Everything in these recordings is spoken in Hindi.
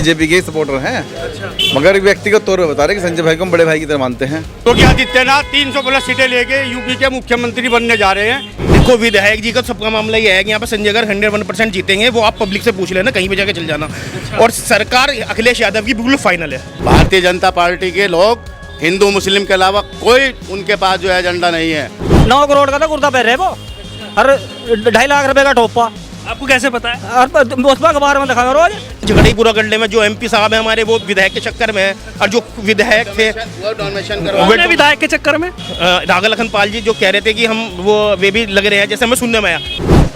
बीजेपी के सपोर्टर हैं। मगर व्यक्तिगत तौर पर बता रहे कि संजय भाई को हम बड़े भाई की तरह मानते हैं। योगी आदित्यनाथ 300 प्लस सीटें लेके यूपी के मुख्यमंत्री बनने जा रहे हैं। देखो विधायक जी का सबका मामला ये है कि यहाँ पर संजय गर्ग 101% जीतेंगे। वो आप पब्लिक से पूछ लेना, कहीं भी जाके चल जाना। और सरकार अखिलेश यादव की बिल्कुल फाइनल है। भारतीय जनता पार्टी के लोग हिंदू मुस्लिम के अलावा कोई उनके पास जो है एजेंडा नहीं है। 9 करोड़ का तो कुर्ता पहन रहे वो, हर 2.5 लाख रुपए का टोपा। आपको कैसे पता है? उस पर अखबार में दिखाएंगे रोज। झगड़ीपुरा गड्ढे में जो एमपी साहब है हमारे, वो विधायक के चक्कर में है। और जो विधायक थे कौन है विधायक के चक्कर में? राघव लखन पाल जी, जो कह रहे थे कि हम वे भी लग रहे हैं, जैसे हमें सुनने में आया।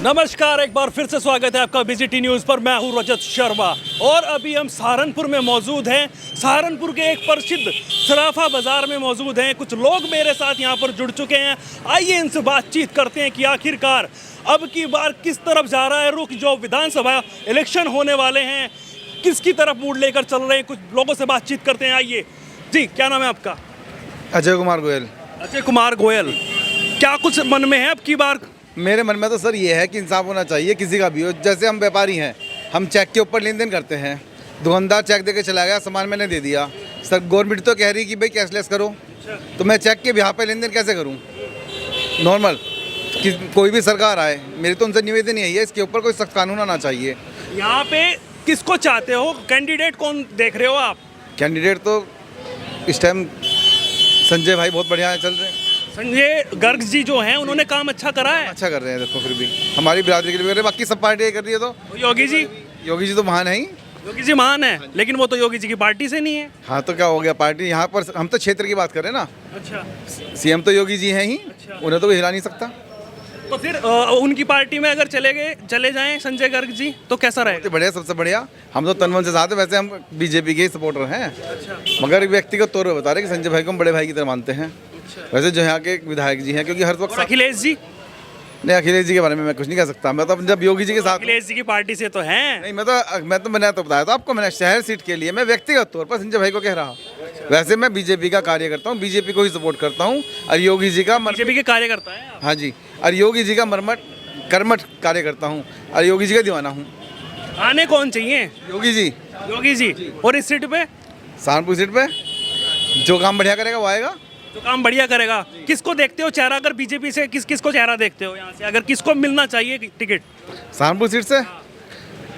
नमस्कार, एक बार फिर से स्वागत है आपका विजिटी न्यूज़ पर। मैं हूं रजत शर्मा और अभी हम सहारनपुर में मौजूद हैं। सहारनपुर के एक प्रसिद्ध सराफा बाजार में मौजूद हैं। कुछ लोग मेरे साथ यहां पर जुड़ चुके हैं। आइए इनसे बातचीत करते हैं कि आखिरकार अब की बार किस तरफ जा रहा है रुख। जो विधानसभा इलेक्शन होने वाले हैं, किसकी तरफ मूड लेकर चल रहे हैं, कुछ लोगों से बातचीत करते हैं। आइए जी, क्या नाम है आपका? अजय कुमार गोयल। अजय कुमार गोयल, क्या कुछ मन में है अब की बार? मेरे मन में तो सर ये है कि इंसाफ होना चाहिए, किसी का भी हो। जैसे हम व्यापारी हैं, हम चेक के ऊपर लेन देन करते हैं। दुकानदार चेक दे के चला गया, सामान मैंने दे दिया। सर गवर्नमेंट तो कह रही कि भाई कैशलेस करो, तो मैं चेक के बिहार पे लेन देन कैसे करूँ? नॉर्मल कि कोई भी सरकार आए, मेरी तो उनसे निवेदन यही है, इसके ऊपर कोई सख्त कानून आना चाहिए। यहाँ पे किसको चाहते हो? कैंडिडेट कौन देख रहे हो आप? कैंडिडेट तो इस टाइम संजय भाई बहुत बढ़िया चल रहे हैं। संजय गर्ग जी जो हैं, उन्होंने काम अच्छा करा है। अच्छा कर रहे हैं। देखो फिर भी हमारी बिरादरी के लिए कर रहे हैं, बाकी सब पार्टियाँ कर रही है। तो योगी जी तो महान है ही। योगी जी महान है, लेकिन वो तो योगी जी की पार्टी से नहीं है। हाँ तो क्या हो गया, पार्टी यहाँ पर हम तो क्षेत्र की बात कर रहे हैं ना। अच्छा, सीएम तो योगी जी हैं ही। अच्छा। उन्हें तो कोई हिला नहीं सकता। तो फिर उनकी पार्टी में अगर चले जाएं संजय गर्ग जी, तो कैसा रहेगा? बढ़िया, सबसे बढ़िया। हम तो तन मन से साथ हैं। वैसे हम बीजेपी के सपोर्टर हैं। मगर व्यक्तिगत तौर पर बता रहे कि संजय भाई को हम बड़े भाई की तरह मानते हैं। वैसे जो यहाँ के विधायक जी हैं, क्योंकि हर वक्त अखिलेश जी? नहीं, अखिलेश जी के बारे में मैं कुछ नहीं कह सकता। मैं तो जब योगी जी के साथ, अखिलेश जी की पार्टी से तो हैं। नहीं, मैंने तो बताया था आपको, मैंने शहर सीट के लिए मैं व्यक्तिगत तौर पर संजय भाई को कह रहा। वैसे मैं बीजेपी का कार्य करता हूँ, बीजेपी को ही सपोर्ट करता हूँ। और योगी जी का बीजेपी के कार्यकर्ता है? हाँ जी। और योगी जी का कर्मठ कार्य करता हूँ और योगी जी का दीवाना हूँ। आने कौन चाहिए? योगी जी। योगी जी। और इस सीट पे, सहारनपुर सीट पे जो काम बढ़िया करेगा वो आएगा। जो काम बढ़िया करेगा। किसको देखते हो चेहरा? अगर बीजेपी से किसको चेहरा देखते हो यहाँ से? अगर किसको मिलना चाहिए टिकट सहारनपुर सीट से?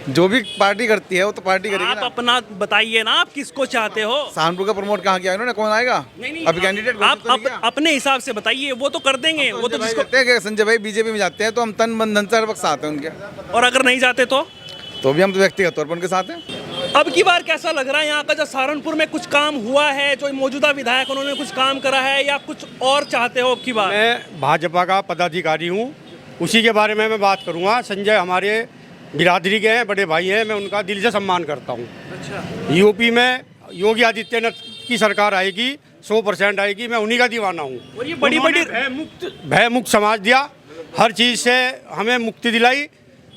जो भी पार्टी करती है वो तो पार्टी करेगी आप ना। अपना बताइए ना, आप किसको चाहते हो? सहारनपुर का प्रमोट कहाँ किया इन्होंने? कौन आएगा? नहीं, अभी कैंडिडेट आप अपने हिसाब से बताइए, वो तो कर देंगे। वो तो जिसको कहते हैं कि संजय भाई बीजेपी में जाते हैं तो हम तन मन धन से हर वक्त साथ हैं उनके। और अगर नहीं जाते तो भी हम तो व्यक्तिगत तौर पर उनके साथ हैं। अब की बार कैसा लग रहा है यहाँ का? जो सहारनपुर में कुछ काम हुआ है, जो मौजूदा विधायक उन्होंने कुछ काम करा है, या कुछ और चाहते हो अब की बार? मैं भाजपा का पदाधिकारी हूँ, उसी के बारे में मैं बात करूँगा। संजय हमारे बिरादरी के हैं, बड़े भाई हैं, मैं उनका दिल से सम्मान करता हूँ। अच्छा। यूपी में योगी आदित्यनाथ की सरकार आएगी, 100% आएगी। मैं उन्हीं का दीवाना हूँ। और ये बड़ी भय मुक्त समाज दिया, हर चीज़ से हमें मुक्ति दिलाई।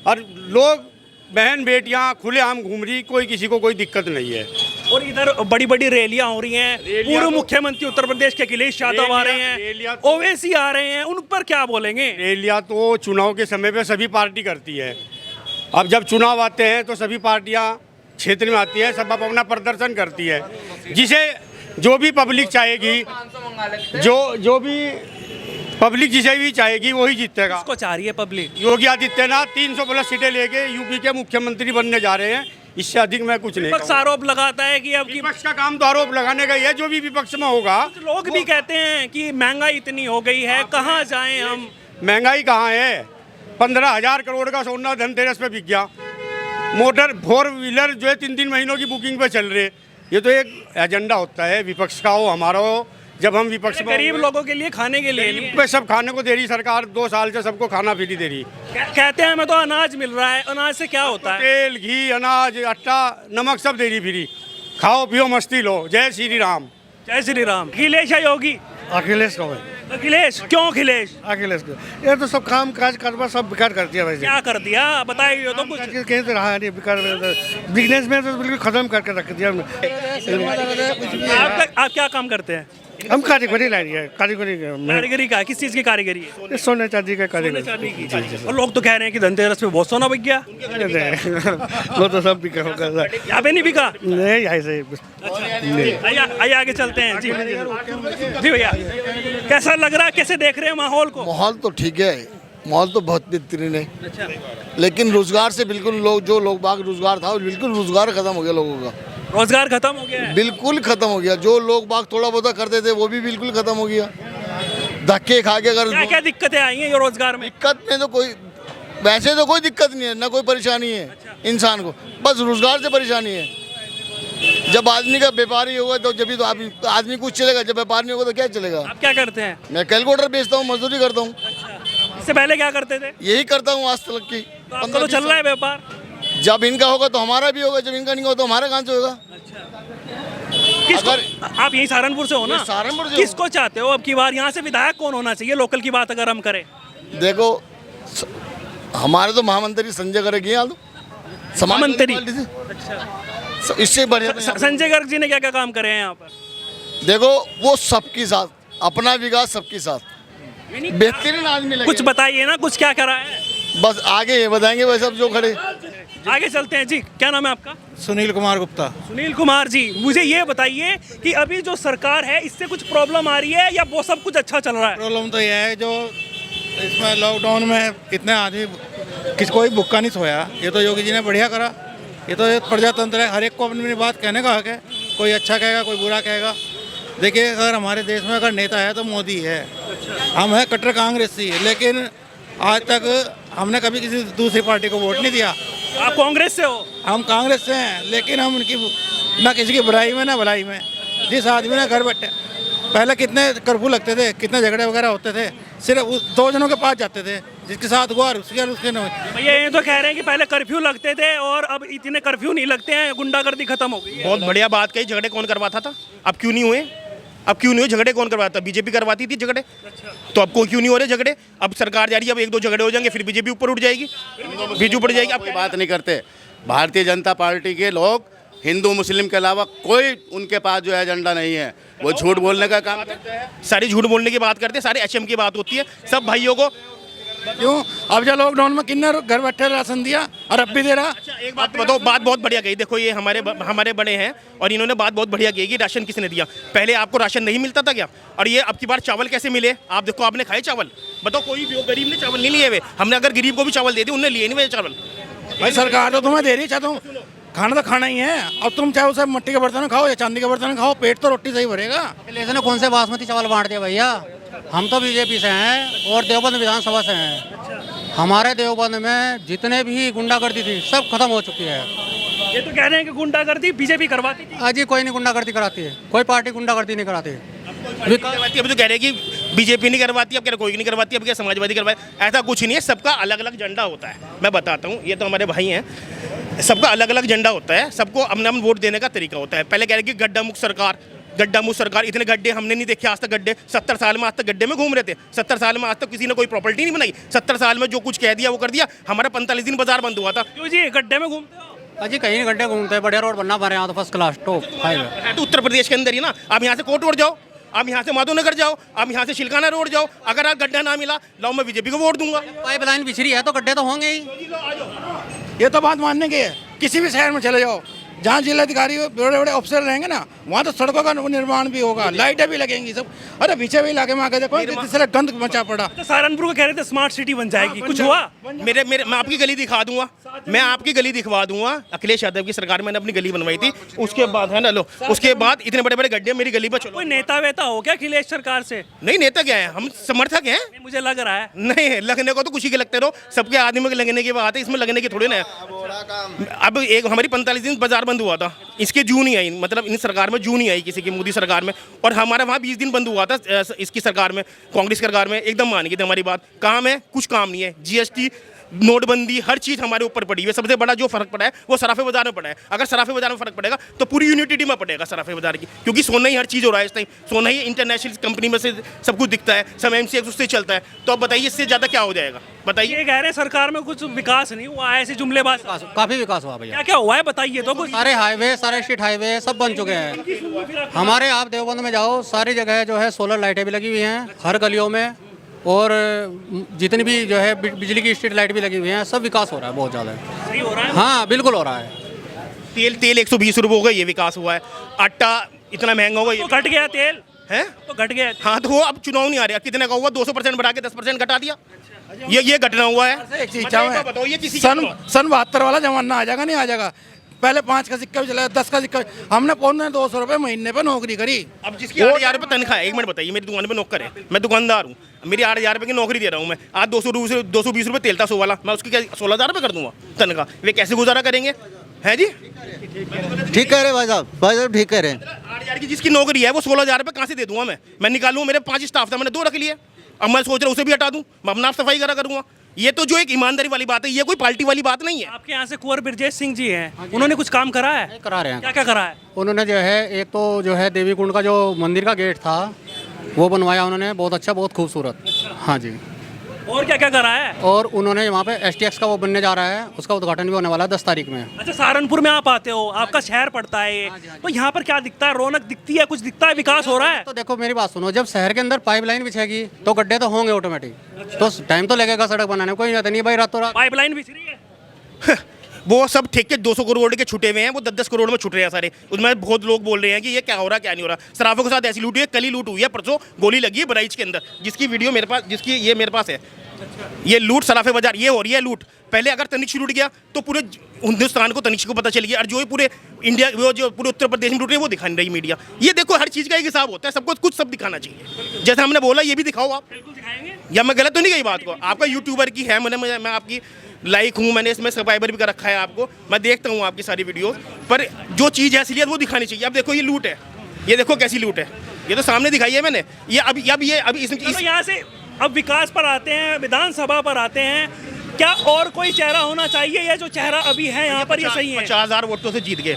और लोग बहन बेटियां खुलेआम घूम रही, कोई किसी को कोई दिक्कत नहीं है। और इधर बड़ी बड़ी रैलियां हो रही हैं। पूर्व मुख्यमंत्री उत्तर प्रदेश के अखिलेश यादव आ रहे हैं, ओवैसी आ रहे हैं, उन पर क्या बोलेंगे? रैलियां तो चुनाव के समय पे सभी पार्टी करती है। अब जब चुनाव आते हैं तो सभी पार्टियां क्षेत्र में आती है, सब अपना प्रदर्शन करती है। जिसे जो भी पब्लिक चाहेगी, जो भी पब्लिक जिसे भी चाहेगी वही जीतेगा। किसको चाह रही है पब्लिक? योगी आदित्यनाथ 300 प्लस सीटें लेके यूपी के मुख्यमंत्री बनने जा रहे हैं। इससे अधिक मैं कुछ नहीं। विपक्ष आरोप लगाता है कि अब की विपक्ष का काम तो आरोप लगाने का ही है, जो भी विपक्ष में होगा। लोग भी कहते हैं कि महंगाई इतनी हो गई है, कहाँ जाएं हम? महंगाई कहाँ है? 15,000 करोड़ का सोना धनतेरस पे बिक गया। मोटर 4 व्हीलर जो है 3-3 महीनों की बुकिंग पे चल रहे। ये तो एक एजेंडा होता है, विपक्ष का हो हमारा हो। जब हम विपक्ष में गरीब लोगों के लिए खाने के लिए पे सब खाने को दे रही सरकार, 2 साल से सबको खाना फ्री दे रही। कहते हैं हमें तो अनाज मिल रहा है। अनाज से क्या होता है? तेल, घी, अनाज, आटा, नमक सब दे रही फ्री। खाओ पियो मस्ती लो। जय श्री राम। जय श्री राम। अखिलेश या योगी? अखिलेश को है। अखिलेश क्यों? अखिलेश को ये तो सब काम काज करवा सब बेकार कर दिया। वैसे क्या कर दिया बताइए तो कुछ। कहीं तो रहा नहीं, बेकार बिजनेस में तो बिल्कुल खत्म करके रख दिया। आप क्या काम करते हैं? हम कारीगरी ला रही है, कारीगरी कारीगरी का किस चीज़ की कारीगरी है? सोने चांदी का सोने कारीगरी। चांदी की। और लोग तो कह रहे हैं कि धनतेरस पे बहुत सोना बिक गया। वो तो सब बिका होगा। यहाँ पे नहीं बिका। नहीं ऐसे आइए आगे चलते हैं जी। जी भैया, कैसा लग रहा है, कैसे देख रहे हैं माहौल को? माहौल तो ठीक है, माहौल तो बहुत बेहतरीन है, लेकिन रोजगार से बिल्कुल लोग बाग रोजगार था, बिल्कुल रोजगार खत्म हो गया लोगों का, रोजगार खत्म हो गया है। बिल्कुल खत्म हो गया। जो लोग बाग थोड़ा बहुत करते थे वो भी बिल्कुल खत्म हो गया। धक्के खा के अगर क्या क्या दिक्कतें आई हैं ये रोजगार में? दिक्कत में तो कोई, वैसे तो कोई दिक्कत नहीं है, ना कोई परेशानी है इंसान को, बस रोजगार से परेशानी है। जब आदमी का व्यापारी होगा तो जब भी तो आदमी कुछ चलेगा, जब व्यापार नहीं होगा तो क्या चलेगा। आप क्या करते हैं? मैं कैलकुलेटर बेचता हूँ, मजदूरी करता हूँ, इससे पहले क्या करते थे? यही करता हूँ आज तक की। तो आपका तो चल रहा है व्यापार। जब इनका होगा तो हमारा भी होगा, जब इनका नहीं होगा तो हमारा कहाँ से होगा। किसको, अगर- आप यही सहारनपुर से हो ना? ये सहारनपुर से हूँ। किसको चाहते हो अब की बार यहाँ से विधायक कौन होना चाहिए? लोकल की बात अगर हम करें, देखो हमारे तो महामंत्री संजय गर्ग ही हाल महामंत्री? इससे बढ़िया तो यहाँ पे- संजय गर्ग जी ने क्या क्या काम करे हैं यहाँ पर? देखो वो सबके साथ, अपना विकास सबके साथ, बेहतरीन आदमी लगे। कुछ बताइए ना, कुछ क्या करा है? बस आगे ये बताएंगे वह सब जो खड़े। आगे चलते हैं जी। क्या नाम है आपका? सुनील कुमार गुप्ता। सुनील कुमार जी, मुझे ये बताइए कि अभी जो सरकार है इससे कुछ प्रॉब्लम आ रही है या वो सब कुछ अच्छा चल रहा है? प्रॉब्लम तो यह है जो इसमें लॉकडाउन में इतने आदमी कोई भुक्का नहीं सोया, ये तो योगी जी ने बढ़िया करा। ये तो एक प्रजातंत्र है, हर एक को अपनी अपनी बात कहने का हक है, कोई अच्छा कहेगा कोई बुरा कहेगा। देखिए अगर हमारे देश में अगर नेता है तो मोदी है, हम हैं कट्टर कांग्रेसी, लेकिन आज तक हमने कभी किसी दूसरी पार्टी को वोट नहीं दिया। आप कांग्रेस से हो? हम कांग्रेस से हैं, लेकिन हम उनकी ना किसी की बुराई में ना भलाई में। जिस आदमी ने घर बैठे, पहले कितने कर्फ्यू लगते थे, कितने झगड़े वगैरह होते थे, सिर्फ दो जनों के पास जाते थे, जिसके साथ हुआ उसके नहीं। भैया ये तो कह रहे हैं कि पहले कर्फ्यू लगते थे और अब इतने कर्फ्यू नहीं लगते हैं, गुंडागर्दी खत्म हो गई है। बहुत बढ़िया बात कही। झगड़े कौन करवाता था? अब क्यों नहीं हुए? अब क्यों नहीं हुए झगड़े? कौन करवाता? बीजेपी करवाती थी झगड़े, तो अब क्यों नहीं हो रहे झगड़े? अब सरकार जा रही है, अब एक दो झगड़े हो जाएंगे फिर बीजेपी ऊपर उठ जाएगी, बीजेपी ऊपर जाएगी। अब कोई बात नहीं करते। भारतीय जनता पार्टी के लोग हिंदू मुस्लिम के अलावा कोई उनके पास जो है एजेंडा नहीं है, वो झूठ बोलने का काम करते हैं। सारी झूठ बोलने की बात करते हैं, सारे एचएम की बात होती है। सब भाइयों को क्यों अब जो लॉकडाउन में किन्ने घर बैठे राशन दिया और अब भी दे रहा। एक बात बताओ, बात बहुत बढ़िया कही। देखो ये हमारे बड़े हैं और इन्होंने बात बहुत बढ़िया कही कि राशन किसने दिया। पहले आपको राशन नहीं मिलता था क्या? और ये अब की बार चावल कैसे मिले? आप देखो, आपने खाए चावल? बताओ, कोई भी गरीब ने चावल नहीं लिए हुए। हमने अगर गरीब को भी चावल दे दिए, उन्हें लिए नहीं हुए चावल। भाई सरकार तो तुम्हें दे रही है, तुम खाना तो खाना ही है। अब तुम चाहे उसे मिट्टी के बर्तन में खाओ या चांदी के बर्तन में खाओ, पेट तो रोटी से ही भरेगा। अखिलेश ने कौन से बासमती चावल बांट दिया भैया? हम तो बीजेपी से हैं और देवबंद विधानसभा से हैं। हमारे देवबंद में जितने भी गुंडागर्दी थी सब खत्म हो चुकी है। ये तो कह रहे हैं कि गुंडागर्दी बीजेपी करवाती थी। अजी कोई नहीं गुंडागर्दी कराती है, कोई पार्टी गुंडागर्दी नहीं कराती है। करवाती है। अभी तो कह रहे हैं कि बीजेपी नहीं करवाती, अब कह रहे कोई नहीं करवाती, अब क्या समाजवादी करवाए। ऐसा कुछ नहीं है, सबका अलग अलग झंडा होता है। मैं बताता हूँ, ये तो हमारे भाई हैं, सबका अलग अलग झंडा होता है, सबको अपना वोट देने का तरीका होता है। पहले कह रहे हैं कि गड्ढा मुक्त सरकार, गड्ढा मुक्त सरकार। इतने गड्ढे हमने नहीं देखे आज तक। गड्ढे 70 साल में आज तक गड्ढे में घूम रहे थे। 70 साल में आज तक किसी ने कोई प्रॉपर्टी नहीं बनाई। 70 साल में जो कुछ कह दिया वो कर दिया। हमारा 45 दिन बाजार बंद हुआ था। क्यों जी, गड्ढे में घूमते हो? अजी कहीं गड्ढे घूमते हैं, बढ़िया रोड बनना हमारे यहाँ तो फर्स्ट क्लास टॉप हाईवे। है तो उत्तर प्रदेश के अंदर ही ना। आप यहाँ से कोट रोड जाओ, आप यहाँ से माधवनगर जाओ, आप यहाँ से शिलकाना रोड जाओ। अगर आप गड्ढा ना मिला, लाओ मैं बीजेपी को वोट दूंगा। पाइपलाइन बिछड़ी है तो गड्ढे तो होंगे ही। ये तो बात मानने की है। किसी भी शहर में चले जाओ, जहाँ जिलाधिकारी बड़े बड़े अफसर रहेंगे ना, वहाँ तो सड़कों का निर्माण भी होगा, लाइटें भी लगेंगी सब। अरे पीछे भी इलाके में आके देखो किस तरह गंद मचा पड़ा। तो सहारनपुर को कह रहे थे स्मार्ट सिटी बन जाएगी, कुछ हुआ? मैं आपकी गली दिखा दूंगा, मैं आपकी गली दिखवा दूंगा। अखिलेश यादव की सरकार में मैंने अपनी गली बनवाई थी, उसके बाद है ना लो, उसके बाद इतने बड़े बड़े गड्ढे मेरी गली पर। चलो कोई नेता वेता हो क्या अखिलेश सरकार से? नहीं, नेता क्या है, हम समर्थक हैं। नहीं, मुझे लग रहा है। नहीं, लगने को तो खुशी के लगते रहो, सबके आदमी के लगने की बात है, इसमें लगने की थोड़ी ना है। अब एक हमारी 45 दिन बाजार बंद हुआ था, इसके जू नहीं आई, मतलब इन सरकार में जू नहीं आई किसी की, मोदी सरकार में। और हमारा वहाँ 20 दिन बंद हुआ था इसकी सरकार में, कांग्रेस सरकार में। एकदम मान गई थी हमारी बात। काम है, कुछ काम नहीं है। जीएसटी नोटबंदी हर चीज़ हमारे ऊपर पड़ी है। सबसे बड़ा जो फर्क पड़ा है वो सराफे बाजार में पड़ा है। अगर सराफे बाजार में फर्क पड़ेगा तो पूरी यूनिटी में पड़ेगा सराफे बाजार की, क्योंकि सोना ही हर चीज़ हो रहा है इस टाइम। सोना ही इंटरनेशनल कंपनी में से सब कुछ दिखता है, सब MCX उससे चलता है। तो अब बताइए इससे ज़्यादा क्या हो जाएगा, बताइए। ये कह रहे हैं सरकार में कुछ विकास नहीं हुआ है, ऐसे जुमलेबाज। काफ़ी विकास हुआ भैया। क्या क्या हुआ है बताइए तो कुछ। सारे हाईवे, सारे स्ट्रीट हाईवे सब बन चुके हैं हमारे। आप देवबंद में जाओ, सारी जगह जो है सोलर लाइटें भी लगी हुई हैं हर गलियों में, और जितनी भी जो है बिजली की स्ट्रीट लाइट भी लगी हुई हैं। सब विकास हो रहा है बहुत ज़्यादा। सही हो रहा है। हाँ बिल्कुल हो रहा है। तेल 120 रुपये हो गए, ये विकास हुआ है। आटा इतना महंगा होगा, ये तो घट गया तेल है तो घट गया। हाँ तो वो अब चुनाव नहीं आ रहा, कितने का हुआ, 200% बढ़ा के 10% घटा दिया। ये घटना हुआ है। एक चीज चाहूँ, बताओ ये किसी सन 72 वाला जमाना आ जाएगा, नहीं आ जाएगा। पहले 5 का सिक्का भी चला, 10 का सिक्का। हमने 200 रुपये महीने पे नौकरी करी। अब जिसकी 8,000 रुपये तनख्वाह है, एक मिनट बताइए, मेरी दुकान पे नौकर है, मैं दुकानदार हूँ, मेरी 8,000 रुपये की नौकरी दे रहा हूँ मैं। आज 220 रुपये तेल था 100 वाला, मैं उसकी क्या 16,000 रुपये कर दूंगा तनख्वाह? वे कैसे गुजारा करेंगे? है जी, ठीक कह रहे भाई साहब ठीक कह रहे हैं। 8,000 की जिसकी नौकरी है वो 16,000 रुपये कहाँ से दे दूंगा मैं निकालूँ? मेरे 5 स्टाफ था, मैंने 2 रख लिए। अब मैं सोच रहा हूँ उसे भी हटा दूँ, मैं अपना सफाई करूँगा। ये तो जो एक ईमानदारी वाली बात है, ये कोई पार्टी वाली बात नहीं है। आपके यहाँ से कुंवर ब्रजेश सिंह जी हैं, उन्होंने कुछ काम करा है? करा रहे हैं। क्या क्या करा है? उन्होंने जो है एक तो जो है देवी कुंड का जो मंदिर का गेट था वो बनवाया उन्होंने, बहुत अच्छा, बहुत खूबसूरत। हाँ जी। और क्या क्या करा है? और उन्होंने वहाँ पे STX का वो बनने जा रहा है, उसका उद्घाटन भी होने वाला है 10 तारीख में। अच्छा, सहारनपुर में आप आते हो, आपका शहर पड़ता है ये, तो यहाँ पर क्या दिखता है? रौनक दिखती है, कुछ दिखता है, विकास हो रहा है? तो देखो मेरी बात सुनो, जब शहर के अंदर पाइपलाइन बिछेगी तो गड्ढे तो होंगे ऑटोमेटिक। तो टाइम तो लगेगा सड़क बनाने में, कोई रहता नहीं भाई रातों रात। पाइपलाइन बिछ रही है। वो सब ठेके 200 करोड़ के छुटे हुए हैं, वो 10-10 करोड़ में छुट रहे हैं सारे। उसमें बहुत लोग बोल रहे हैं कि ये क्या हो रहा क्या नहीं हो रहा। सराफों के साथ ऐसी लूट हुई है, कल ही लूट हुई है, परसों गोली लगी है बराइच के अंदर, जिसकी वीडियो मेरे पास, जिसकी ये मेरे पास है। ये लूट सराफे बाजार ये हो रही है लूट। पहले अगर तनिष्क लूट गया तो पूरे हिंदुस्तान को तनिष्क को पता चल गया, और जो पूरे इंडिया, वो जो पूरे उत्तर प्रदेश में लूट रही है वो दिखा नहीं रही मीडिया। ये देखो हर चीज़ का एक हिसाब होता है, सबको कुछ सब दिखाना चाहिए। जैसे हमने बोला ये भी दिखाओ आप, या मैं गलत तो नहीं कही बात को? आपका यूट्यूबर की है, मैं आपकी लाइक हूँ, मैंने इसमें सब्सक्राइबर भी कर रखा है आपको, मैं देखता हूँ आपकी सारी वीडियो, पर जो चीज़ है असलियत वो दिखानी चाहिए। अब देखो ये लूट है, ये देखो कैसी लूट है, ये तो सामने दिखाई है मैंने। ये अभी इस यहाँ से अब विकास पर आते हैं, विधानसभा पर आते हैं। क्या और कोई चेहरा होना चाहिए? ये जो चेहरा अभी है यहाँ पर ये सही है? 50,000 वोटों से जीत गए।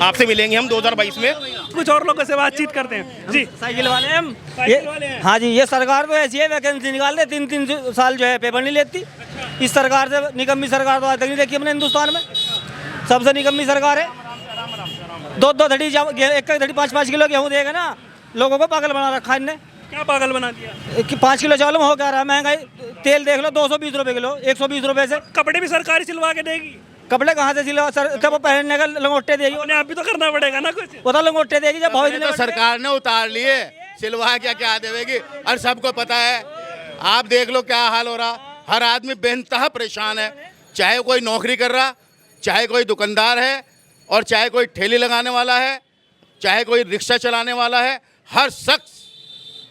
आपसे मिलेंगे हम 2022 में। कुछ और लोगों से बातचीत करते हैं जी। साइकिल वाले हम साइकिल वाले हैं। हाँ जी, ये सरकार तो ऐसी है, वैकेंसी निकाल दे 3-3 साल जो है पेपर नहीं लेती। इस सरकार से निकम्मी सरकार तो आज तक नहीं देखी हमने हिंदुस्तान में, सबसे निकम्मी सरकार है। 2-2 धड़ी एक धड़ी 5-5 किलो गेहूँ देगा ना, लोगों को पागल बना रखा है इनने। क्या पागल बना दिया? 5 किलो चावल में हो क्या रहा है महंगाई? तेल देख लो 220 रुपये किलो, 120 रुपये से। कपड़े भी सरकारी सिलवा के देगी? कपड़े कहाँ से सिलवा सर, कब पहनने का लंगोटे देगी? उन्हें आप भी तो करना पड़ेगा ना कुछ। वो तो लंगोटे देगी जब भाव तो सरकार ने उतार लिए, सिलवा क्या देवेगी, और सबको पता है। आप देख लो क्या हाल हो रहा, हर आदमी बेइंतहा परेशान है, चाहे कोई नौकरी कर रहा, चाहे कोई दुकानदार है, और चाहे कोई ठेली लगाने वाला है, चाहे कोई रिक्शा चलाने वाला है। हर शख्स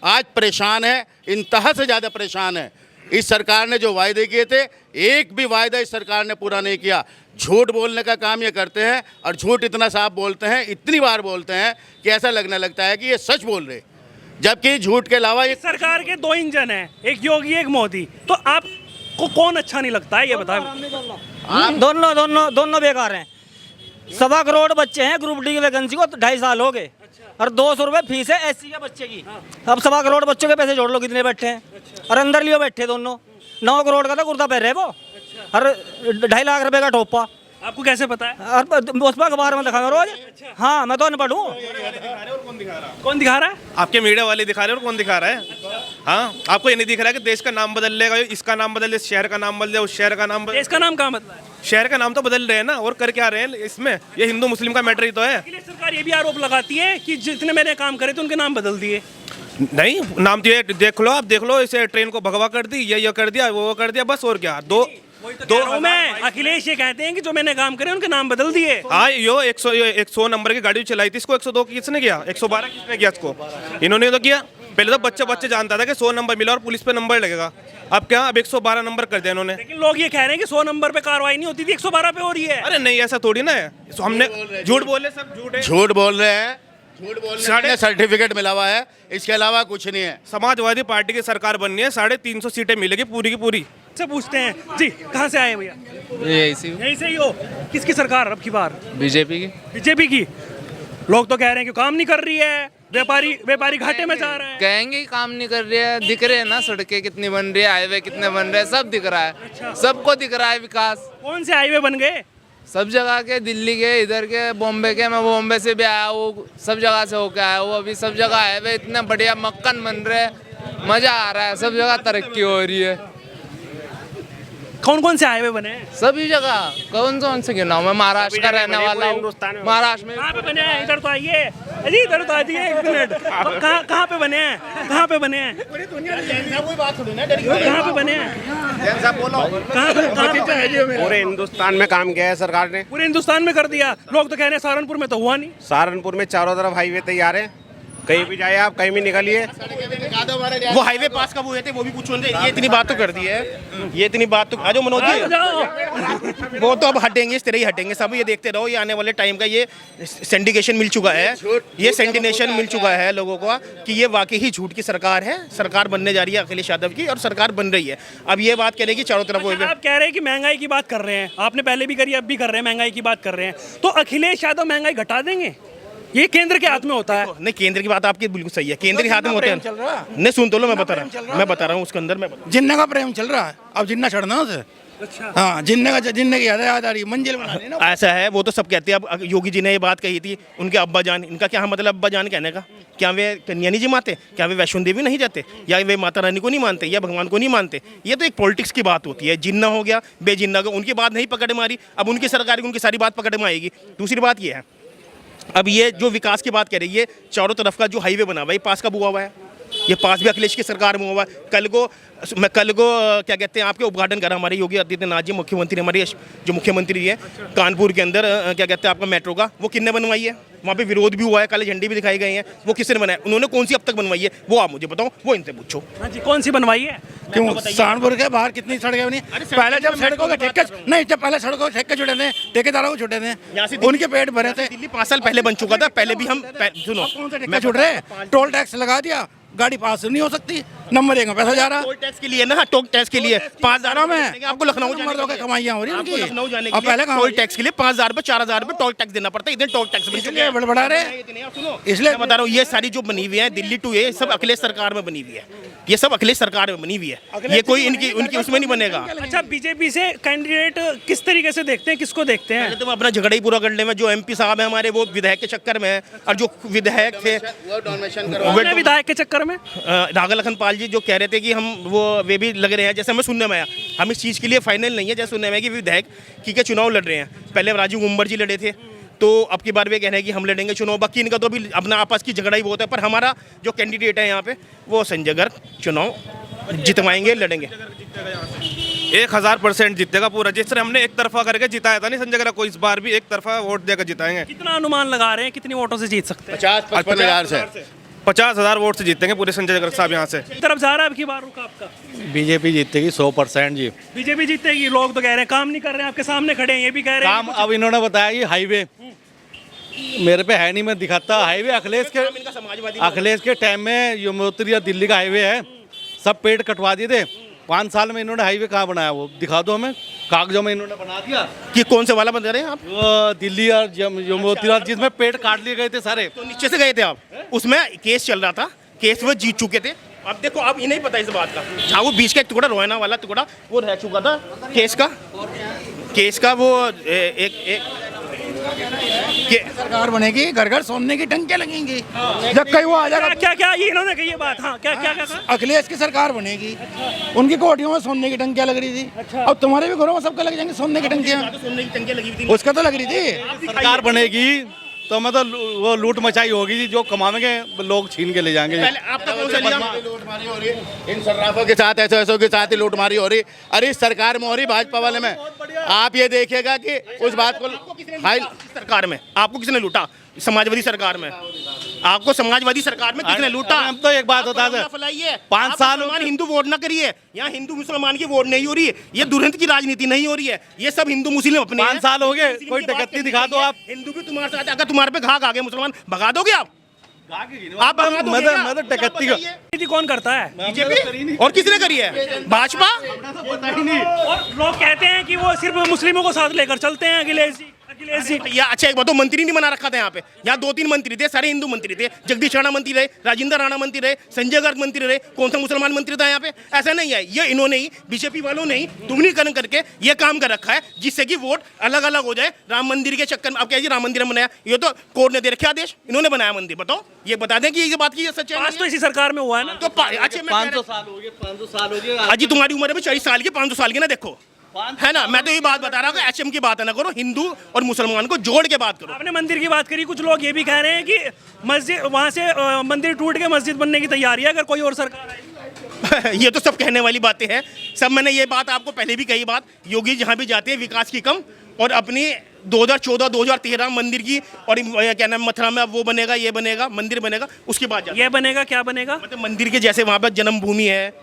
आज परेशान है, इंतहा से ज़्यादा परेशान है। इस सरकार ने जो वायदे किए थे, एक भी वायदा इस सरकार ने पूरा नहीं किया। झूठ बोलने का काम ये करते हैं, और झूठ इतना साफ बोलते हैं, इतनी बार बोलते हैं कि ऐसा लगने लगता है कि ये सच बोल रहे, जबकि झूठ के अलावा ये सरकार के 2 इंजन हैं, एक योगी एक मोदी। तो आपको कौन अच्छा नहीं लगता है ये बताओ? दोनों बेकार हैं। 1.25 करोड़ बच्चे हैं, ग्रुप डी की वैकेंसी को 2.5 साल हो गए, और 200 रुपये फीस है SC के बच्चे की। अब 1.25 करोड़ बच्चों के पैसे जोड़ लो कितने बैठे हैं, और अंदर लियो बैठे दोनों। 9 करोड़ का तो कुर्ता पहन रहे वो, और 2.5 लाख रुपए का टोपा। आपको कैसे पता है? और उस पर अखबार में दिखाऊंगा रोज। हाँ, मैं तो अनपढ़ हूँ। कौन दिखा रहा है? आपके मीडिया वाले दिखा रहे हैं, और कौन दिखा रहा है? हाँ, आपको ये नहीं दिख रहा है कि देश का नाम बदल लेगा, इसका नाम बदल दे, शहर का नाम बदल दे, उस शहर का नाम बदल। देश का नाम कहाँ बदला है? शहर का नाम तो बदल रहे हैं ना, और कर क्या रहे हैं इसमें? ये हिंदू मुस्लिम का मैटर ही तो है। अखिलेश सरकार ये भी आरोप लगाती है कि जितने मैंने काम करे थे उनके नाम बदल दिए। नहीं, नाम तो ये देख लो, आप देख लो, इसे ट्रेन को भगवा कर दी, ये कर दिया, वो कर दिया, बस। और क्या? दो में अखिलेश ये कहते हैं कि जो मैंने काम करे उनके नाम बदल दिए। हाँ, यो 100 नंबर की गाड़ी चलाई थी, इसको 102 किसने किया? 112 किसने किया इसको? इन्होंने तो किया। पहले तो बच्चे जानता था कि 100 नंबर मिला और पुलिस पे नंबर लगेगा। अब क्या, अब 112 नंबर कर दिया इन्होंने। लेकिन लोग ये कह रहे हैं कि 100 नंबर पे कार्रवाई नहीं होती थी, 112 पे हो रही है। अरे नहीं, ऐसा थोड़ी ना है। हमने झूठ बोले, सब झूठ है। झूठ बोल रहे हैं, झूठ बोलने का सर्टिफिकेट मिला हुआ है, इसके अलावा कुछ नहीं है। समाजवादी पार्टी की सरकार बननी है, 350 सीटें मिलेगी पूरी की पूरी। से पूछते हैं। जी, कहाँ से आए भैया? यहीं से ही हो। किसकी सरकार अब की बार? बीजेपी की। बीजेपी की। लोग तो कह रहे हैं कि काम नहीं कर रही है, व्यापारी घाटे में जा रहे हैं। कहेंगे ही काम नहीं कर रही है, दिख रहे हैं ना सड़कें कितनी बन रही है, हाईवे कितने बन रहे हैं, सब दिख रहा है। सबको दिख रहा है विकास। कौन से हाईवे बन गए? सब जगह के, दिल्ली के, इधर के, बॉम्बे के। मैं बॉम्बे से भी आया हूँ, सब जगह से होके आया हूँ। अभी सब जगह हाईवे इतने बढ़िया मक्खन बन रहे हैं, मजा आ रहा है। सब जगह तरक्की हो रही है। कौन कौन से हाईवे बने हैं? सभी जगह। कौन से गिनाऊं? मैं महाराष्ट्र का रहने वाला हूँ। महाराष्ट्र में कहाँ पे बने हैं? इधर तो आइए अजी, इधर तो आइए, एक मिनट। कहाँ पे बने हैं? कहाँ पे बने हैं? कहाँ पे बने हैं? पूरे हिंदुस्तान में काम किया है सरकार ने। पूरे हिंदुस्तान में कर दिया। लोग तो कह रहे हैं सहारनपुर में तो हुआ नहीं। सहारनपुर में चारों तरफ हाईवे तैयार है, कहीं भी जाए आप, कहीं भी निकलिए। वो हाईवे पास कब हुए थे वो भी पूछो। ये इतनी बात तो कर दी है, ये इतनी बात तो। आज मनोज जी, वो तो अब हटेंगे, इस तरह ही हटेंगे सब। ये देखते रहो, ये आने वाले टाइम का ये सिंडिकेशन मिल चुका है, ये सिंडिकेशन मिल चुका है लोगों को कि ये वाकई ही झूठ की सरकार है। सरकार बनने जा रही है अखिलेश यादव की, और सरकार बन रही है। अब ये बात करें कि चारों तरफ आप कह रहे हैं कि महंगाई की बात कर रहे हैं, आपने पहले भी करी, अब भी कर रहे हैं, महंगाई की बात कर रहे हैं, तो अखिलेश यादव महंगाई घटा देंगे? ये केंद्र के हाथ में होता है। नहीं, केंद्र की बात आपकी बिल्कुल सही है, केंद्र के हाथ में होते हैं। नहीं, सुन तो लो, मैं बता रहा हूँ उसके अंदर। मैं जिन्ने का प्रेम चल रहा है, अब जिन्ना छोड़ना उसे। अच्छा। हाँ, जिन्ने की याद आ रही, मंजिल बनानी ना। ऐसा है, वो तो सब कहते हैं। अब योगी जी ने ये बात कही थी, उनके अब्बा जान, इनका क्या मतलब अब्बा जान कहने का? क्या वे कन्या नहीं जी मानते? क्या वे वैष्णो देवी नहीं जाते? या वे माता रानी को नहीं मानते, या भगवान को नहीं मानते? ये तो एक पॉलिटिक्स की बात होती है। जिन्ना हो गया, बेजिन्ना हो गया, उनकी बात नहीं पकड़ मारी, अब उनकी सरकार उनकी सारी बात पकड़ में आएगी। दूसरी बात ये है, अब ये जो विकास की बात कह रही है, चारों तरफ का जो हाईवे बना हुआ है, ये पास कब हुआ है? ये पास भी अखिलेश की सरकार में हुआ है। कल को क्या कहते हैं, आपके उद्घाटन करा हमारे योगी आदित्यनाथ जी, मुख्यमंत्री, हमारे जो मुख्यमंत्री है कानपुर के अंदर, क्या कहते हैं आपका मेट्रो का, वो किसने बनवाई है? वहाँ पे विरोध भी हुआ है, काले झंडे भी दिखाए गए हैं, वो किसने बनाया? उन्होंने कौन सी अब तक बनवाई है वो आप मुझे बताओ, वो इनसे पूछो। हाँ जी, कौन सी बनवाई है? क्यों सहारनपुर के बाहर कितनी सड़कें बनी? पहले जब सड़कों के ठेके नहीं, जब पहले सड़कों के ठेके छुटे थे, ठेकेदारों को छुटे थे, उनके पेट भरे थे। दिल्ली 5 साल पहले बन चुका था, पहले भी हम सुनो, कौन से ठेके छुट रहे? टोल टैक्स लगा दिया, गाड़ी पास नहीं हो सकती, नंबर 1 में पैसा जा रहा। टोल टैक्स के लिए ना, टोल टैक्स के लिए 5,000 में आपको लखनऊ मर्दों की कमाइयां हो रही हैं उनकी। लखनऊ जाने अब के पहले लिए टोल टैक्स के लिए 5,000 रुपये, 4,000 रुपये टोल टैक्स देना पड़ता है। इधर टोल टैक्स इसलिए बड़ा रहे, इसलिए मैं बता रहा हूँ, ये सारी जो बनी हुई है दिल्ली टू, ये सब अखिलेश सरकार में बनी हुई है। ये सब अखिलेश सरकार में बनी हुई है, ये कोई उनकी उसमें नहीं बनेगा। अच्छा, बीजेपी से कैंडिडेट किस तरीके से देखते हैं, किसको देखते हैं? पहले तो अपना झगड़ा ही पूरा कर ले में, जो एमपी साहब है हमारे, वो विधायक के चक्कर में है, और जो विधायक थे विधायक के चक्कर में राघव लखन पाल जी जो कह रहे थे कि हम वे भी लग रहे हैं, जैसे हमें सुनने में आया, हम इस चीज़ के लिए फाइनल नहीं है, जैसे सुनने में आया कि विधायक की चुनाव लड़ रहे हैं। पहले राजीव उम्बर जी लड़े थे, तो अब की बार वे कह रहे हैं कि हम लड़ेंगे चुनाव। बाकी इनका तो अभी अपना आपस की झगड़ा ही बहुत है, पर हमारा जो कैंडिडेट है यहाँ पे, वो संजय गर्ग चुनाव जितवाएंगे, लड़ेंगे। 1000% जीतेगा पूरा। जिस तरह हमने एक तरफा करके जिताया था नहीं संजय गर्ग को, इस बार भी एक तरफा वोट देकर जिताएंगे। कितना अनुमान लगा रहे हैं, कितनी वोटों से जीत सकते हैं? 50-55 हज़ार से 50,000 वोट से जीतेंगे पूरे संजय गर्ग साहब यहाँ से। किस तरफ जा रहा है अब की बार रुख आपका? बीजेपी जीतेगी 100% जी। बीजेपी जीतेगी। लोग तो कह रहे हैं काम नहीं कर रहे हैं, आपके सामने खड़े हैं, ये भी कह रहे हैं काम अब इन्होंने बताया कि हाईवे मेरे पे है नहीं, मैं दिखाता। हाईवे अखिलेश के टाइम में यमुनोत्री या दिल्ली का हाईवे है, सब पेड़ कटवा दिए थे। 5 साल में इन्होंने हाईवे कहाँ बनाया? वो दिखा दो हमें, कागजों में इन्होंने बना दिया। कि कौन से वाला बता रहे हैं आप? वो दिल्ली और यमुनोत्री जिसमें पेड़ काट लिए गए थे सारे। तो नीचे से गए थे आप, उसमें केस चल रहा था, केस वो जीत चुके थे। अब देखो, अब इन्हें पता इस बात का, जहाँ वो बीच का एक टुकड़ा, रोहना वाला टुकड़ा, वो रह चुका था केस का वो सरकार बनेगी, घर घर सोने की टंकियां लगेंगी। जब कहीं वो आ जाएगा, क्या ये इन्होंने कही ये बात? हाँ, क्या कहा? अखिलेश की सरकार बनेगी। उनकी कोठियों में सोने की टंकियां लग रही थी, अब तुम्हारे भी घरों में सबका लग जाएंगे सोने की टंकियां। उसका तो लग रही थी। सरकार बनेगी तो मतलब वो लूट मचाई होगी, जो कमाएंगे लोग छीन के ले जाएंगे। लूटमारी हो रही है इन सर्राफों के साथ, ऐसों के साथ ही लूटमारी हो रही। अरे इस सरकार में हो रही, भाजपा वाले में। आप ये देखिएगा कि उस बात को हाई सरकार में आपको किसने लूटा? समाजवादी सरकार में आपको समाजवादी सरकार में किसने लूटा? हम तो एक बात बता दें, 5 साल हिंदू वोट ना करिए, यहाँ हिंदू मुसलमान की वोट नहीं हो रही है, ये दुरंत की राजनीति नहीं हो रही है, ये सब हिंदू मुस्लिम अपने 5 साल हो गए, कोई डकैती दिखा दो आप। हिंदू भी तुम्हारे साथ, अगर तुम्हारे पे घाघ आ गए मुसलमान, भगा दोगे आप? आप बता दो मैं तो टकत्ती का राजनीति कौन करता है? बीजेपी और किसने करी है? भाजपा। और लोग कहते हैं कि वो सिर्फ मुस्लिमों को साथ लेकर चलते हैं। अखिलेश जी या अच्छा एक बात, तो मंत्री नहीं बना रखा था यहाँ पे। यहाँ 2-3 मंत्री थे, सारे हिंदू मंत्री थे। जगदीश राणा मंत्री रहे, राजेंद्र राणा मंत्री रहे, संजय गर्ग मंत्री रहे, कौन सा मुसलमान मंत्री था यहाँ पे? ऐसा नहीं है, ये इन्होंने ही, बीजेपी वालों ने ही दुगनीकरण करके ये काम कर रखा है, जिससे कि वोट अलग अलग हो जाए। राम मंदिर के चक्कर में अब क्या राम मंदिर बनाया, ये तो कोर्ट ने दे रखे आदेश, इन्होंने बनाया मंदिर। बताओ, ये बता दें कि ये बात की सच्चाई पास तो इसी सरकार में हुआ है ना। तो अच्छा 500 साल हो गए अजी, तुम्हारी उम्र है 40 साल की, 500 साल की ना, देखो है ना। मैं तो ये बात बता रहा हूँ, एचएम की बात ना करो, हिंदू और मुसलमान को जोड़ के बात करो। आपने मंदिर की बात करी, कुछ लोग ये भी कह रहे हैं कि मस्जिद वहाँ से मंदिर टूट के मस्जिद बनने की तैयारी है अगर कोई और सरकार आए। ये तो सब कहने वाली बातें हैं सब। मैंने ये बात आपको पहले भी कही, बात योगी जहाँ भी जाते हैं विकास की कम, और अपनी 2014-2013 मंदिर की, और क्या नाम मथुरा में अब वो बनेगा, ये बनेगा, मंदिर बनेगा, उसकी बात ये बनेगा, क्या बनेगा? मतलब मंदिर के जैसे वहाँ पर जन्मभूमि है,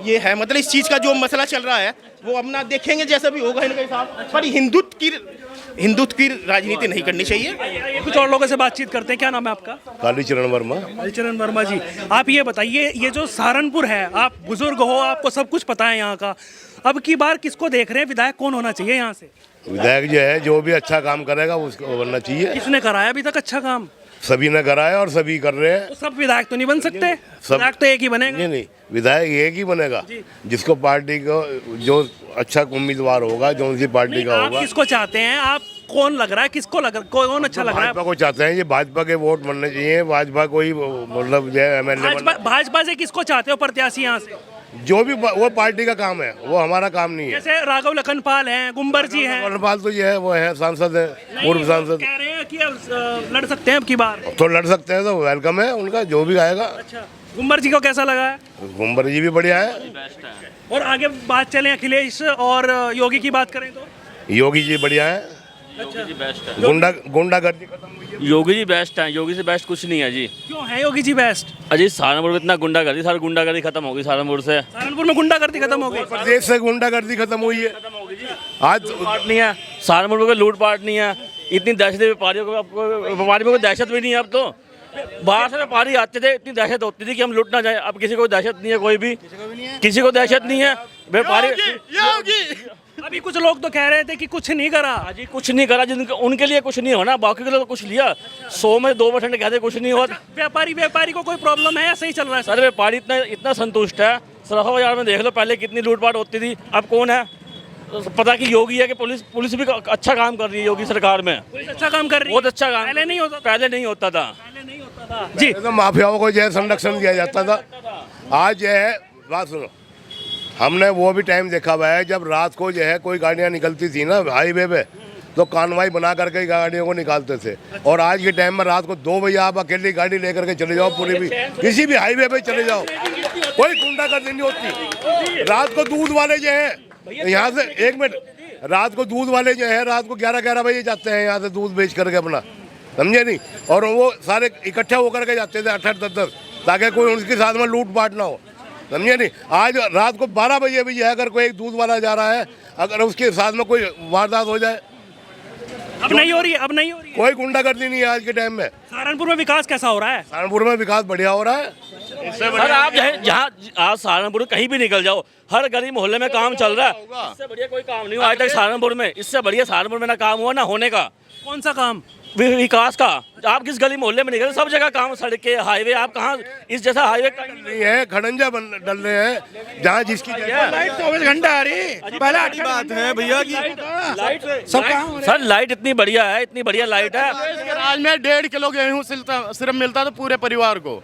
ये है, मतलब इस चीज़ का जो मसला चल रहा है वो अपना देखेंगे जैसा भी होगा इनके हिसाब। पर हिंदुत्व की राजनीति नहीं करनी चाहिए। कुछ और लोगों से बातचीत करते हैं। क्या नाम है आपका? कालीचरण वर्मा। कालीचरण वर्मा जी, आप ये बताइए, ये जो सहारनपुर है, आप बुजुर्ग हो, आपको सब कुछ पता है यहाँ का, अब की बार किसको देख रहे हैं? विधायक कौन होना चाहिए यहाँ से? विधायक जो है, जो भी अच्छा काम करेगा उसको बनना चाहिए। किसने कराया अभी तक अच्छा काम? सभी ने कराया और सभी कर रहे हैं। तो सब विधायक तो नहीं बन सकते, विधायक तो एक ही बनेगा। नहीं, विधायक एक ही बबनेगा, जिसको पार्टी को जो अच्छा उम्मीदवार होगा, जो उसी पार्टी का होगा। आप किसको चाहते हैं? आप कौन लग रहा है, किसको लग रहा, कौन अच्छा लग रहा है? भाजपा को चाहते हैं, ये भाजपा के वोट बनने चाहिए। भाजपा को ही मतलब जो है एमएलए। भाजपा से किसको चाहते हो प्रत्याशी यहाँ से? जो भी वो पार्टी का काम है, वो हमारा काम नहीं है। जैसे राघव लखनपाल हैं, गुम्बर जी हैं। लखनपाल तो ये है, वो है सांसद है, पूर्व सांसद। कह रहे हैं कि अब लड़ सकते हैं अब की बार। तो लड़ सकते हैं, तो वेलकम है उनका, जो भी आएगा। अच्छा, गुम्बर जी को कैसा लगा है? गुम्बर जी भी बढ़िया है। और आगे बात चलें अखिलेश और योगी की बात करें तो योगी जी बढ़िया है। गुंडागर्दी खत्म हुई है। योगी जी बेस्ट है, योगी से बेस्ट कुछ नहीं है जी। क्यों है योगी जी बेस्ट? अजी सहारनपुर में इतना गुंडागर्दी, सारी गुंडागर्दी खत्म होगी सहारनपुर से। सहारनपुर में गुंडागर्दी खत्म हो गई, प्रदेश से गुंडागर्दी खत्म हुई है। आज पार्ट नहीं है सहारनपुर में, कोई लूट पाट नहीं है। इतनी दहशत व्यापारियों को दहशत भी नहीं है अब तो। बाहर से व्यापारी आते थे, इतनी दहशत होती थी कि हम लूट ना जाए। अब किसी को दहशत नहीं है, कोई भी किसी को दहशत नहीं है। व्यापारी अभी कुछ लोग तो कह रहे थे कि कुछ नहीं करा। अजी कुछ नहीं करा, जिनके उनके लिए कुछ नहीं होना, बाकी के लिए तो कुछ लिया। 100 में 2% कहते कुछ नहीं हुआ। व्यापारी को कोई प्रॉब्लम है या सही चल रहा है? सर व्यापारी इतना संतुष्ट है। सराफा बाजार में देख लो, पहले कितनी लूटपाट होती थी, अब कौन है? पता कि योगी है कि पुलिस भी अच्छा काम कर रही है योगी सरकार में। पुलिस अच्छा काम कर रही है, बहुत अच्छा काम। पहले नहीं होता था। जी, तो माफियाओं को जो है संरक्षण दिया जाता था। आज जो है, बात सुनो, हमने वो भी टाइम देखा हुआ है जब रात को जो है कोई गाड़ियाँ निकलती थी ना हाईवे पे, तो कानवाई बना करके गाड़ियों को निकालते थे। और आज के टाइम में रात को 2 बजे आप अकेली गाड़ी लेकर के चले जाओ, पूरी भी किसी भी हाईवे पे चले जाओ, कोई गुंडागर्दी नहीं होती। रात को दूध वाले जो है यहाँ से, 1 मिनट, रात को दूध वाले जो है रात को 11-11 बजे जाते हैं यहाँ से दूध बेच करके अपना, समझे नहीं? और वो सारे इकट्ठे होकर के जाते थे 8-10, ताकि कोई उनके साथ में लूट पाट ना हो, समझे नहीं? आज रात को 12 बजे भी अगर कोई एक दूध वाला जा रहा है, अगर उसके साथ में कोई वारदात हो जाए, अब नहीं हो रही है। कोई गुंडागर्दी नहीं है आज के टाइम में। सहारनपुर में विकास कैसा हो रहा है? सहारनपुर में विकास बढ़िया हो रहा है। सर आप जहाँ आज सहारनपुर कहीं भी निकल जाओ, हर गली मोहल्ले में काम चल रहा है। इससे बढ़िया कोई काम नहीं हुआ आज तक सहारनपुर में। इससे बढ़िया सहारनपुर में ना काम हुआ ना होने का। कौन सा काम? विकास का। आप किस गली मोहल्ले में निकले, सब जगह काम, सड़कें, हाईवे। आप कहाँ इस जैसा हाईवे नहीं है, खड़ंजा डल रहे हैं जहाँ जिसकी लाइट 24 घंटा आ रही। पहला बात है भैया की लाइट सब काम। सर लाइट इतनी बढ़िया है, इतनी बढ़िया लाइट है। आज में 1.5 किलो गेहूँ सिर्फ मिलता था पूरे परिवार को,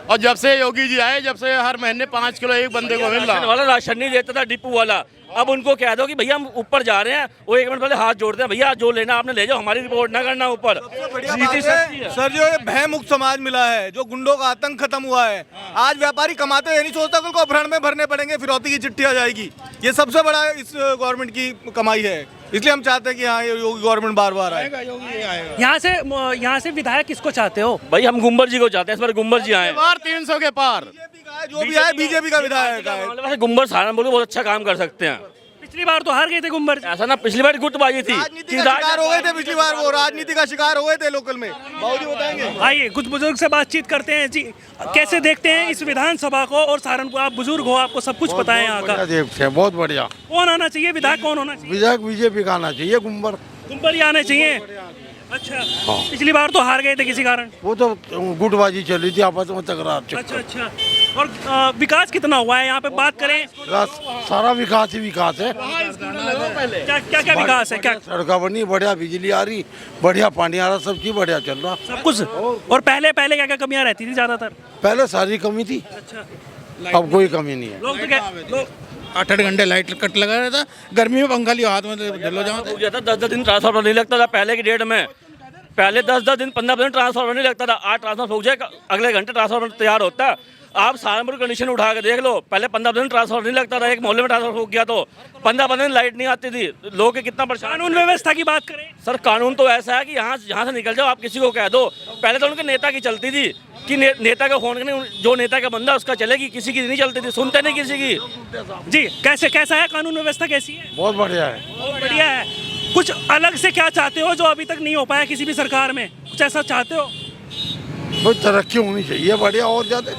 और जब से योगी जी आए, जब से हर महीने 5 किलो एक बंदे को मिल रहा। वाला राशन नहीं देता था डिपू वाला, अब उनको कह दो कि भैया हम ऊपर जा रहे हैं, वो 1 मिनट पहले हाथ जोड़ते हैं, भैया जो लेना आपने ले जाओ, हमारी रिपोर्ट ना करना ऊपर। सर जो ये भय मुक्त समाज मिला है, जो गुंडों का आतंक खत्म हुआ है, आज व्यापारी कमाते हुए नहीं सोचता कि उनको अपहरण में भरने पड़ेंगे, फिरौती की चिट्ठी आ जाएगी। ये सबसे बड़ा इस गवर्नमेंट की कमाई है, इसलिए हम चाहते हैं कि हाँ ये योगी गवर्नमेंट बार आए। यहाँ से विधायक किसको चाहते हो? भाई हम गुम्बर जी को चाहते हैं, इस बार गुम्बर जी आए। 300 के पार जो भी आए बीजेपी का विधायक है। गुम्बर सहारनपुर में बहुत अच्छा काम कर सकते हैं। पिछली बार तो हार गए थे गुम्बर जी। ऐसा ना, पिछली बार गुटबाजी थी। राजनीति का शिकार हो गए थे पिछली बार, वो राजनीति का शिकार हो गए थे लोकल में। बाबूजी बताएंगे। आइए कुछ बुजुर्ग से बातचीत करते हैं जी। कैसे देखते हैं इस विधानसभा को और सहारनपुर? आप बुजुर्ग हो, आपको सब कुछ पता है यहाँ का। बहुत बढ़िया। कौन आना चाहिए विधायक, कौन होना चाहिए? विधायक बीजेपी का आना चाहिए, गुम्बर ही आने चाहिए। अच्छा, पिछली बार तो हार गए थे किसी कारण। वो तो गुटबाजी चल रही थी, आपस में तकरार। अच्छा। और विकास कितना हुआ है यहाँ पे? बात करें, सारा विकास ही विकास है। क्या विकास है? क्या सड़का बनी, बढ़िया बिजली आ रही, बढ़िया पानी आ रहा, सब चीज बढ़िया चल रहा, सब कुछ। और पहले क्या क्या कमियां रहती थी ज्यादातर? पहले सारी कमी थी, अब कोई कमी नहीं है। लोग 8-8 घंटे लाइट कट लगा रहता था, गर्मी में पंखा लियो हाथ में जलो जाओ। 10 दिन ट्रांसफार्मर नहीं लगता था पहले की डेट में। पहले 10 दिन 15 दिन ट्रांसफार्मर नहीं लगता था। आज ट्रांसफार्मर हो जाए, अगले घंटे ट्रांसफार्मर तैयार होता है। आप सहारनपुर कंडीशन उठा के देख लो, पहले 15 दिन ट्रांसफार्मर नहीं लगता था। एक मोहल्ले में ट्रांसफार्मर हो गया तो 15 दिन लाइट नहीं आती थी। लोग कितना परेशान। कानून व्यवस्था की बात करें सर, कानून तो ऐसा है कि यहाँ से निकल जाओ, आप किसी को कह दो। पहले तो उनके नेता की चलती थी कि नेता का फोन नहीं, जो नेता का बंदा उसका चलेगी, किसी की नहीं चलती थी, सुनते नहीं किसी की। जी कैसा है कानून व्यवस्था, कैसी है? बहुत बढ़िया है, बहुत बढ़िया है। कुछ अलग से क्या चाहते हो जो अभी तक नहीं हो पाया किसी भी सरकार में? कुछ ऐसा चाहते हो? बहुत तरक्की होनी चाहिए, बढ़िया और ज्यादा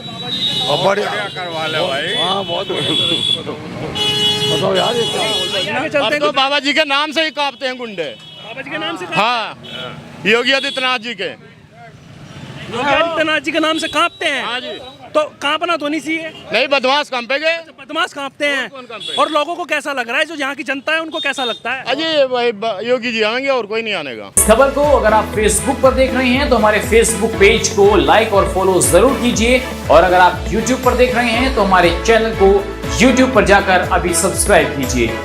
और बढ़िया करवा ले भाई। हाँ, बहुत बताओ यार, चलते तो बाबा जी के नाम से ही कांपते हैं गुंडे। बाबा जी के नाम से? हाँ, योगी आदित्यनाथ जी के। योगी आदित्यनाथ जी के नाम से कांपते हैं? हाँ जी। तो कांपना तो नहीं चाहिए। नहीं, बदमाश कांपेंगे। बदमाश कांपते हैं। और लोगों को कैसा लग रहा है, जो यहाँ की जनता है उनको कैसा लगता है? अजय भाई योगी जी आएंगे और कोई नहीं आने का। इस खबर को अगर आप फेसबुक पर देख रहे हैं तो हमारे फेसबुक पेज को लाइक और फॉलो जरूर कीजिए, और अगर आप यूट्यूब पर देख रहे हैं तो हमारे चैनल को यूट्यूब पर जाकर अभी सब्सक्राइब कीजिए।